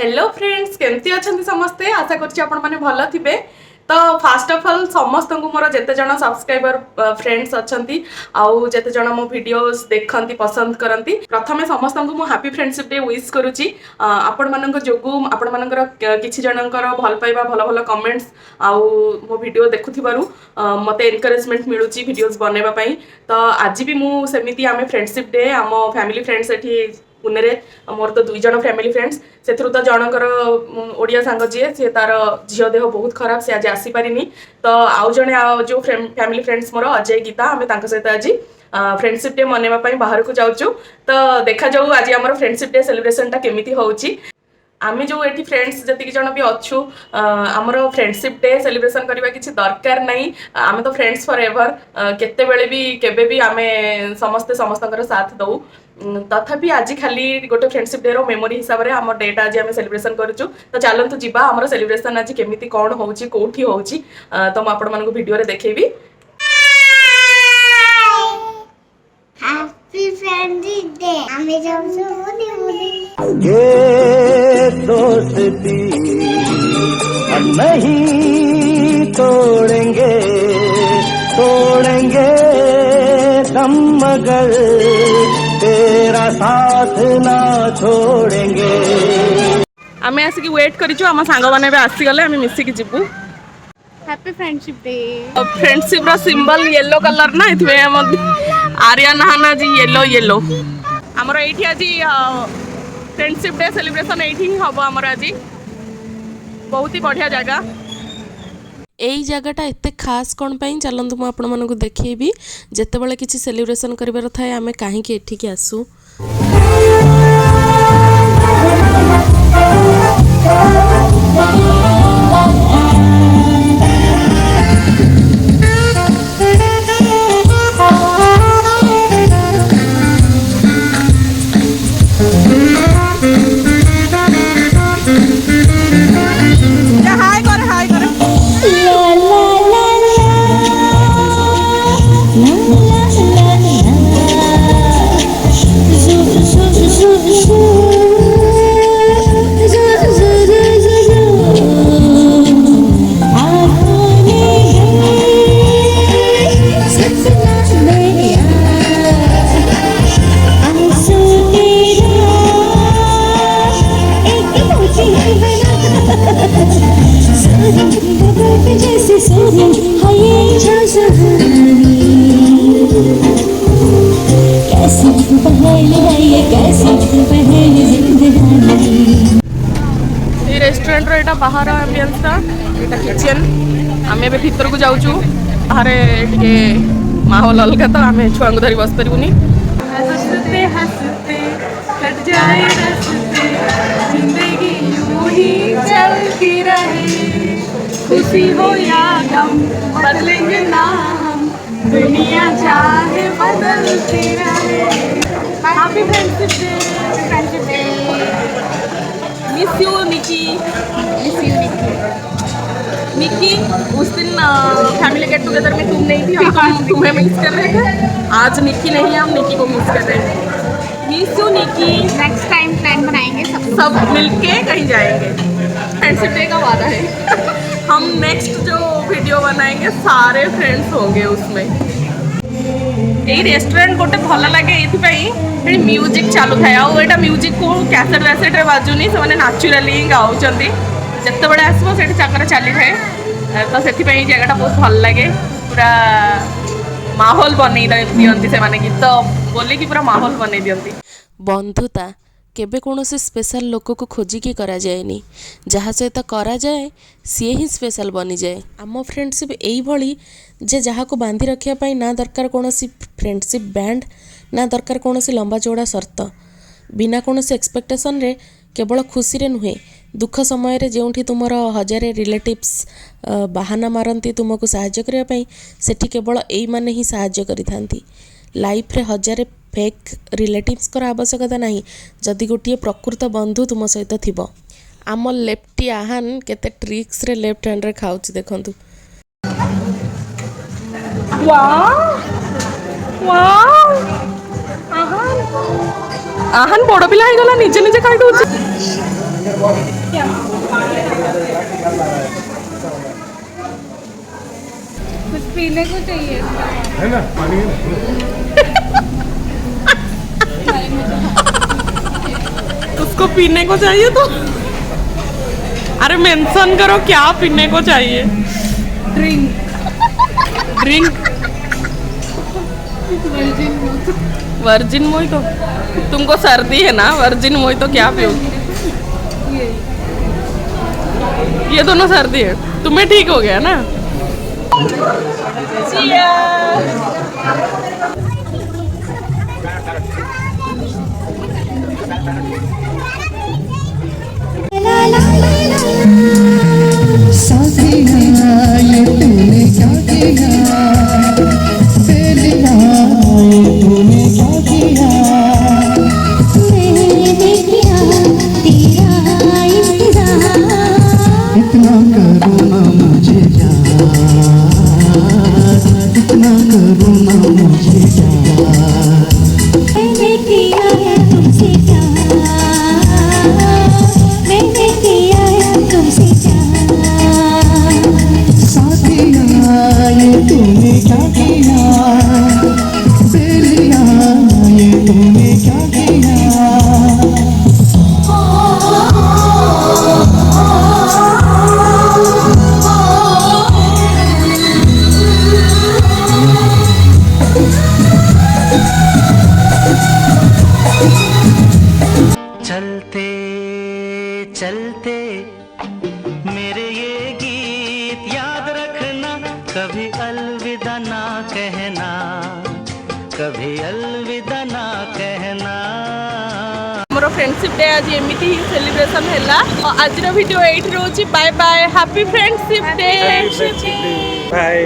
Hello friends केमती अच्छा समस्ते आशा कर भल थे। तो फास्ट ऑफ ऑल समस्त को मोर जिते जन सब्सक्राइबर फ्रेंड्स अच्छा आउ जिते जन मो वीडियोस देखती पसंद करती प्रथमे समस्त को मु हैप्पी फ्रेंडशिप डे विश करुच्ची। आपण मानक जोगु आपण मानकर किछि जनकर भल पाइबा भल भल कमेंट्स आउ मो वीडियो देखुथिबारु मते एनकरेजमेंट मिलुची वीडियोस बनेबा पई। तो आज भी मु सेमिति आमे फ्रेंडशिप डे आम फैमिली फ्रेंड्स एठी पुणे रे मोर तो 2 जन फैमिली फ्रेंड्स से तो जनकर ओडिया सांग जी सी तार झील देह बहुत खराब से आज आसी पारिनी। तो आउ जने जो फैमिली फ्रेंड्स मोर अजय गीता आम सहित आज फ्रेंडशिप डे मनवाई बाहर को जाऊँ। तो देखा जाऊ आज आम फ्रेंडशिप डे सेलिब्रेशन टा केमिति होउची। आमे जो एटी फ्रेंड्स जति जन भी अच्छु आमर फ्रेंडशिप डे सेलिब्रेशन करबा किछि दरकार नहीं। आमे तो फ्रेंड्स फॉर एवर केते बेले भी केबे भी आमे समस्ते समस्तकर साथ दऊ। तथापि आज खाली गोटे फ्रेंडशिप डे रो मेमोरी हिसाब रे हमर डेटा आज आमे सेलिब्रेशन करछु। तो चलंतु जिबा हमर सेलिब्रेशन आज केमिति कोन होउची कोठी होउची तो म आपण मानको वीडियो रे देखेबी। हैप्पी फ्रेंडशिप डे आमे जाउछु मुनी मुनी ये दोस्ती हम नहीं तोड़ेंगे तोड़ेंगे हम मगर तेरा साथ ना छोड़ेंगे। आमे आसिक वेट करिछु हम सांग माने बे आसी गले आमे मिसी के जिबु। Happy friendship day. फ्रेंडशिप रा सिंबल येलो कलर ना इथवे हम आर्या नहाना जी येलो येलो हमर एठी आज फ्रेंडशिप डे सेलिब्रेशन एठी हम हमर आज बहुत ही बढ़िया जगह। एई जगहटा एते खास कौन पाई चलतु मु आपण मानकु देखिएबी जेतेबेले किछि सेलिब्रेशन करिवार थाए आमे काहेकि एठिकी आसु। रेस्टोरेंट रो एटा बाहर एम्बियंस ता एटा किचन आमे बे भीतर को जाउछु। बाहर टिके माहौल अलग तो आमे छुआ को धरी बस परिबुनी। हंसते हंसते कट जाए रस्ते जिंदगी यूं ही चलती रहे खुशी हो या गम बदलेंगे ना हम दुनिया चाहे बदलती रहे। Happy friendship day. Friendship day miss you Niki. Miss you Niki. Niki उस दिन फैमिली गेट टुगेदर में तुम नहीं थी हम तुम्हें मिस कर रहे थे। आज निकी नहीं हम निकी को मिस कर रहे हैं। Miss you Nikki. Next time plan बनाएंगे सब मिलके कहीं जाएंगे। फ्रेंडशिप डे का वादा है हम नेक्स्ट जो वीडियो बनाएंगे सारे फ्रेंड्स होंगे उसमें। यही रेस्टोरेंट गोटे भल लगे ये म्यूजिक चालू थाए आटा म्यूजिक को कैसेट वैसेट बाजुनी से नाचुराली ही गाँव जिते बड़े आसो से चली थाए। तो से जगह बहुत भल लगे पूरा माहौल बनई दिखती से माने गीत बोली कि पूरा माहौल बनई दिखती। बंधुता केबे कौनसी स्पेशल लोक को खोजिकी करा जाएनी जहाँ सहित करा जाए सी ही स्पेशल बनी जाए। आम फ्रेंडशिप यही भली जे जहाँ को बांधि रखिया पाई ना दरकार कौनसी फ्रेंडशिप बैंड ना दरकार कौनसी लंबा चौड़ा शर्त बिना कौनसी एक्सपेक्टेशन रे केवल खुशी रे नुहे दुख समय रे जेउठी तुमर हजारे रिलेटिव्स बाहाना मारती तुमको साहाय्य करिया पाई सेठी केवल एई माने ही साहाय्य करिथांती। लाइफ रे हजारे फेक रिलेटिव्स कर आवश्यकता नहीं जदि गोटे प्रकृत बंधु तुम सहित थिबो। आम लेफ्टी आहान केते ट्रिक्स रे लेफ्ट हैंड रे खाउची देखंतु। वाओ वाओ आहान आहान बड़ पिला हे गला निजे निजे खाइ दउची। कुछ पीने को चाहिए। है ना पानी है उसको पीने को चाहिए तो अरे मेंशन करो क्या पीने को चाहिए। Drink virgin mojito. तुमको सर्दी है ना, वर्जिन मोहितो क्या पियोगी? ये दोनों सर्दी है, तुम्हें ठीक हो गया ना? साथिया ये तूने क्या किया, बेलिया ये तूने क्या किया, मैंने किया तेरा इंतजार, इतना करो ना मुझे प्यार, इतना करो ना मुझे प्यार, मैंने किया है तुमसे प्यार, मैंने किया है तुमसे प्यार। साथिया ये तूने क्या किया, बेलिया ये तूने क्या किया, चलते चलते मेरे ये गीत याद रखना, कभी अलविदा ना कहना, कभी अलविदा ना कहना। मोर फ्रेंडशिप डे आज एमती ही सेलिब्रेशन हैला। आज वीडियो एट रोची। Bye bye, happy friendship day. Bye.